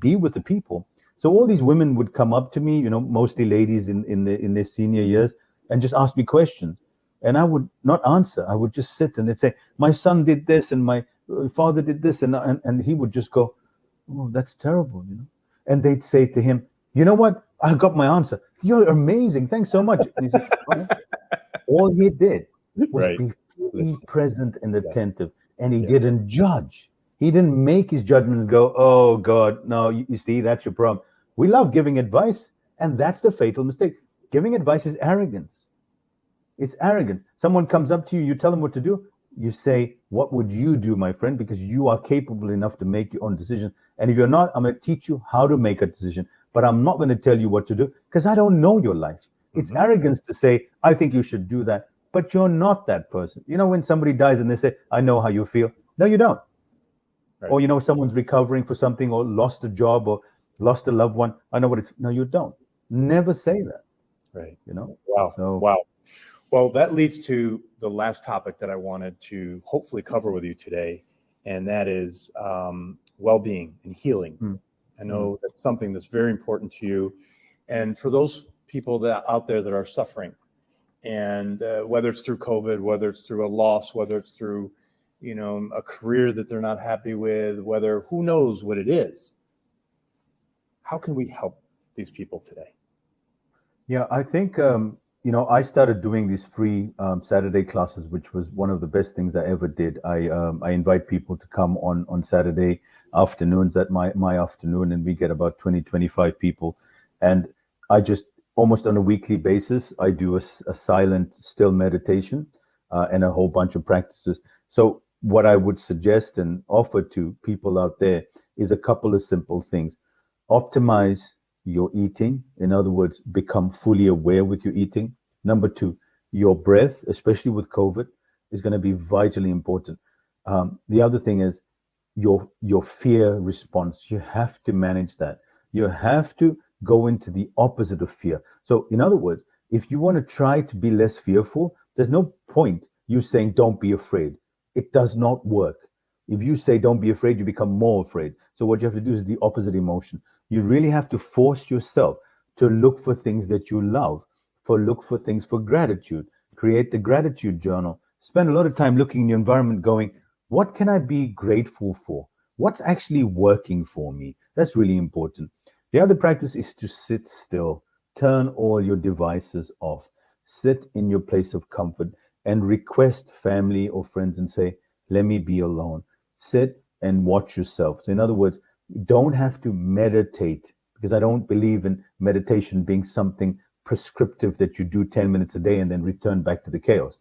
be with the people. So all these women would come up to me, mostly ladies in their senior years, and just ask me questions. And I would not answer. I would just sit, and they'd say, my son did this, and my father did this. And he would just go, oh, that's terrible, And they'd say to him, you know what? I got my answer. You're amazing. Thanks so much. And he said, all he did was be fully present and attentive. And he didn't judge. He didn't make his judgment and go, oh, God, no, you see, that's your problem. We love giving advice, and that's the fatal mistake. Giving advice is arrogance. It's arrogance. Someone comes up to you, you tell them what to do. you say, what would you do, my friend? Because you are capable enough to make your own decision. And if you're not, I'm going to teach you how to make a decision, but I'm not going to tell you what to do because I don't know your life. It's arrogance to say, I think you should do that, but you're not that person. You know, when somebody dies and they say, I know how you feel. No, you don't. Right. Or, you know, someone's recovering for something or lost a job or lost a loved one. I know what it's, no, you don't. Never say that. Right. You know? Wow. So, wow. Well, that leads to the last topic that I wanted to hopefully cover with you today, and that is well-being and healing. I know that's something that's very important to you. And for those people that out there that are suffering, and whether it's through COVID, whether it's through a loss, whether it's through, you know, a career that they're not happy with, whether who knows what it is, how can we help these people today? Yeah, I think, you know, I started doing these free Saturday classes, which was one of the best things I ever did. I invite people to come on Saturday afternoons at my afternoon, and we get about 20, 25 people. And I just almost on a weekly basis, I do a silent, still meditation and a whole bunch of practices. So what I would suggest and offer to people out there is a couple of simple things. Optimize your eating. In other words, become fully aware with your eating. Number two, your breath, especially with COVID, is going to be vitally important. The other thing is your fear response. You have to manage that. You have to go into the opposite of fear. So in other words, if you want to try to be less fearful, there's no point you saying don't be afraid. It does not work. If you say don't be afraid, you become more afraid. So what you have to do is the opposite emotion. You really have to force yourself to look for things that you love, look for things for gratitude, create the gratitude journal, spend a lot of time looking in your environment going, what can I be grateful for? What's actually working for me? That's really important. The other practice is to sit still, turn all your devices off, sit in your place of comfort and request family or friends and say, let me be alone. Sit and watch yourself. So in other words, you don't have to meditate, because I don't believe in meditation being something prescriptive that you do 10 minutes a day and then return back to the chaos.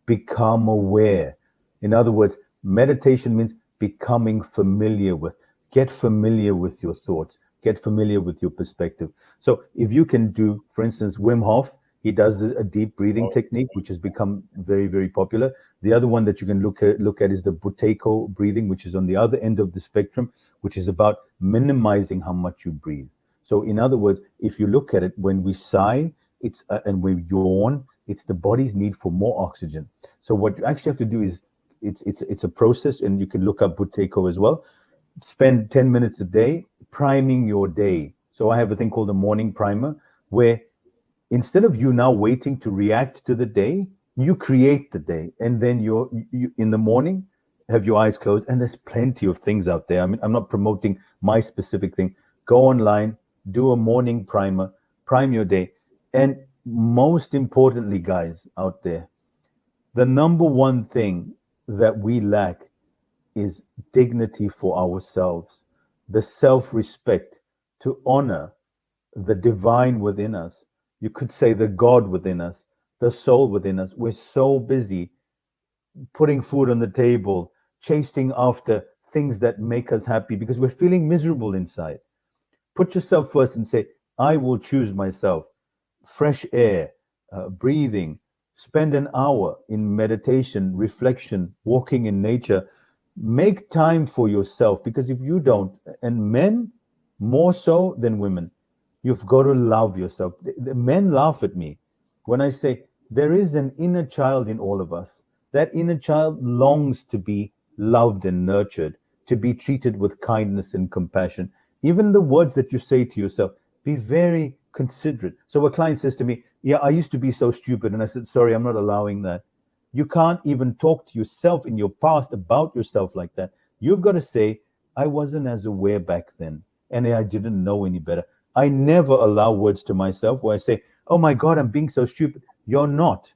Become aware. In other words, meditation means becoming familiar with, get familiar with your thoughts, get familiar with your perspective. So if you can do, for instance, Wim Hof, he does a deep breathing technique, which has become very, very popular. The other one that you can look at is the Buteyko breathing, which is on the other end of the spectrum, which is about minimizing how much you breathe. So in other words, if you look at it, when we sigh, it's and we yawn, it's the body's need for more oxygen. So what you actually have to do is, it's a process, and you can look up Buteyko as well. Spend 10 minutes a day priming your day. So I have a thing called a morning primer, where instead of you now waiting to react to the day, you create the day, and then you in the morning have your eyes closed, and there's plenty of things out there. I mean, I'm not promoting my specific thing. Go online, do a morning primer, prime your day. And most importantly, guys out there, the number one thing that we lack is dignity for ourselves, the self-respect to honor the divine within us. You could say the God within us, the soul within us. We're so busy putting food on the table, chasing after things that make us happy because we're feeling miserable inside. Put yourself first and say, I will choose myself. Fresh air, breathing, spend an hour in meditation, reflection, walking in nature. Make time for yourself, because if you don't, and men more so than women, you've got to love yourself. The men laugh at me when I say there is an inner child in all of us. That inner child longs to be loved and nurtured, to be treated with kindness and compassion. Even the words that you say to yourself, be very considerate. So a client says to me, yeah, I used to be so stupid. And I said, sorry, I'm not allowing that. You can't even talk to yourself in your past about yourself like that. You've got to say, I wasn't as aware back then, and I didn't know any better. I never allow words to myself where I say, oh my God, I'm being so stupid. You're not.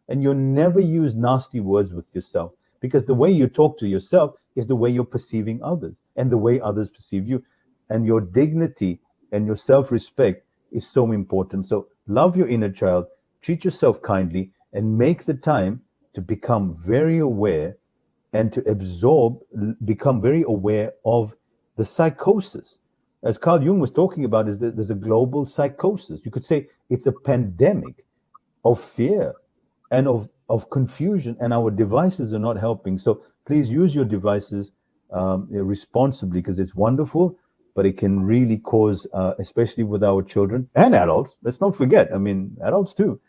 And you never use nasty words with yourself, because the way you talk to yourself is the way you're perceiving others and the way others perceive you. And your dignity and your self-respect is so important. So love your inner child, treat yourself kindly, and make the time to become very aware and to become very aware of the psychosis. As Carl Jung was talking about, is that there's a global psychosis. You could say it's a pandemic of fear and of confusion, and our devices are not helping. So please use your devices responsibly, because it's wonderful, but it can really cause, especially with our children and adults, let's not forget, I mean, adults too,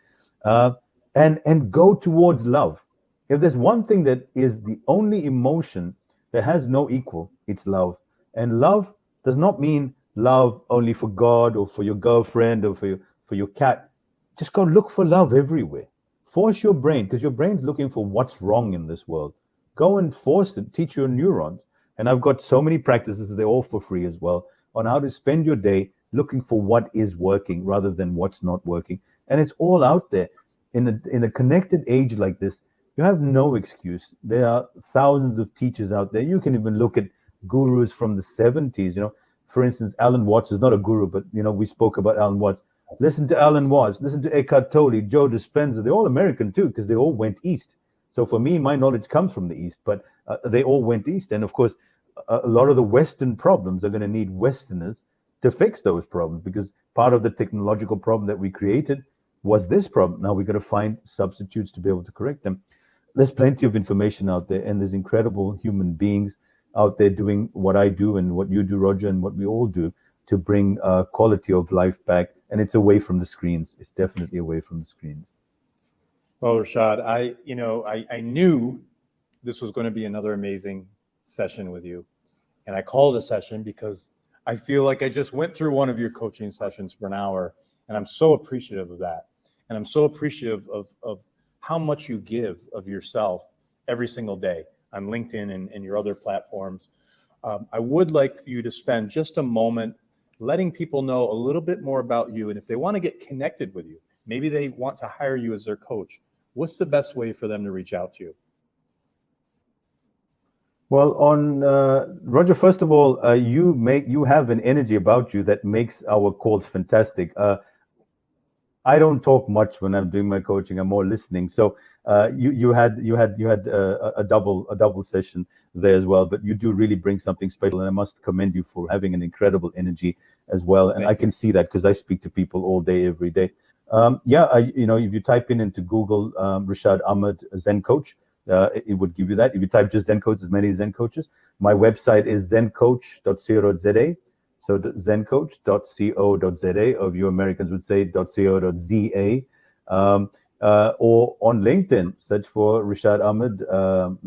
and go towards love. If there's one thing that is the only emotion that has no equal, it's love. And love does not mean love only for God or for your girlfriend or for your cat. Just go look for love everywhere. Force your brain, because your brain's looking for what's wrong in this world. Go and force it, teach your neurons. And I've got so many practices, they're all for free as well, on how to spend your day looking for what is working rather than what's not working. And it's all out there. In a connected age like this, you have no excuse. There are thousands of teachers out there. You can even look at gurus from the 70s. For instance, Alan Watts is not a guru, but we spoke about Alan Watts. Listen to Alan Watts, listen to Eckhart Tolle, Joe Dispenza. They're all American too, because they all went east. So for me, my knowledge comes from the east, but they all went east. And of course, a lot of the Western problems are going to need Westerners to fix those problems, because part of the technological problem that we created was this problem. Now we've got to find substitutes to be able to correct them. There's plenty of information out there, and there's incredible human beings out there doing what I do and what you do, Roger, and what we all do to bring quality of life back. And it's away from the screens. It's definitely away from the screens. Well, Rishad, I knew this was going to be another amazing session with you. And I called a session because I feel like I just went through one of your coaching sessions for an hour, and I'm so appreciative of that. And I'm so appreciative of how much you give of yourself every single day on LinkedIn and your other platforms. I would like you to spend just a moment letting people know a little bit more about you. And if they want to get connected with you, maybe they want to hire you as their coach, what's the best way for them to reach out to you? Well, on Roger, first of all, you have an energy about you that makes our calls fantastic. I don't talk much when I'm doing my coaching. I'm more listening. So you had a double session there as well. But you do really bring something special, and I must commend you for having an incredible energy as well. And I can see that because I speak to people all day, every day. If you type into Google Rishad Ahmed Zen Coach, it would give you that. If you type just Zen Coach, there's many Zen coaches. My website is zencoach.co.za. So zencoach.co.za, or you Americans would say .co.za. Or on LinkedIn, search for Rishad Ahmed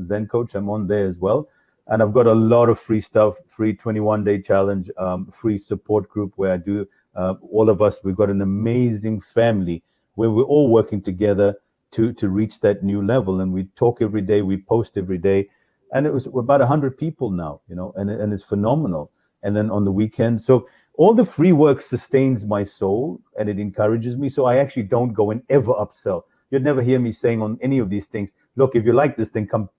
Zen Coach. I'm on there as well. And I've got a lot of free stuff, free 21-day challenge, free support group where I do, all of us, we've got an amazing family where we're all working together to reach that new level. And we talk every day, we post every day. And it was about 100 people now, and it's phenomenal. And then on the weekend. So all the free work sustains my soul and it encourages me. So I actually don't go and ever upsell. You'd never hear me saying on any of these things, look, if you like this thing, come,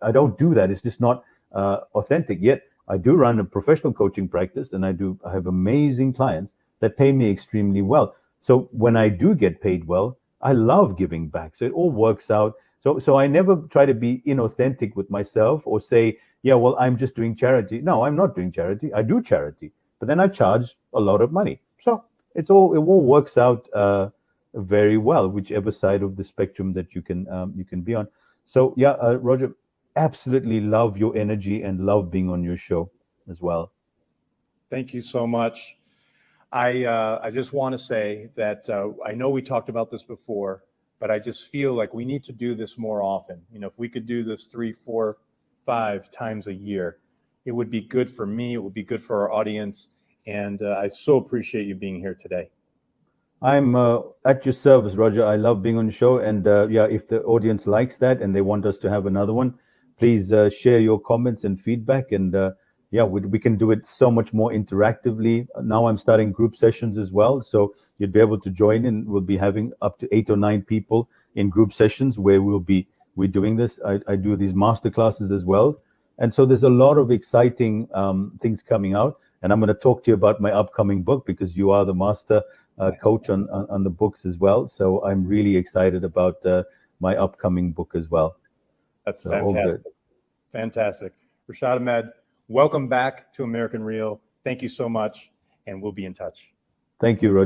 I don't do that. It's just not authentic. Yet I do run a professional coaching practice, and I have amazing clients that pay me extremely well. So when I do get paid well, I love giving back. So it all works out. So I never try to be inauthentic with myself or say, yeah, well, I'm just doing charity. No, I'm not doing charity. I do charity, but then I charge a lot of money. So it all works out very well, whichever side of the spectrum that you can be on. So yeah, Roger, absolutely love your energy and love being on your show as well. Thank you so much. I just want to say that I know we talked about this before, but I just feel like we need to do this more often. If we could do this 3, 4, 5 times a year, it would be good for me. It would be good for our audience. And I so appreciate you being here today. I'm at your service, Roger. I love being on the show. And if the audience likes that and they want us to have another one, please share your comments and feedback. And we can do it so much more interactively. Now I'm starting group sessions as well. So you'd be able to join in. We'll be having up to 8 or 9 people in group sessions where we're doing this. I do these master classes as well. And so there's a lot of exciting things coming out. And I'm going to talk to you about my upcoming book, because you are the master coach on the books as well. So I'm really excited about my upcoming book as well. That's So, all fantastic. good. Fantastic. Rishad Ahmed, welcome back to American Real. Thank you so much, and we'll be in touch. Thank you, Roger.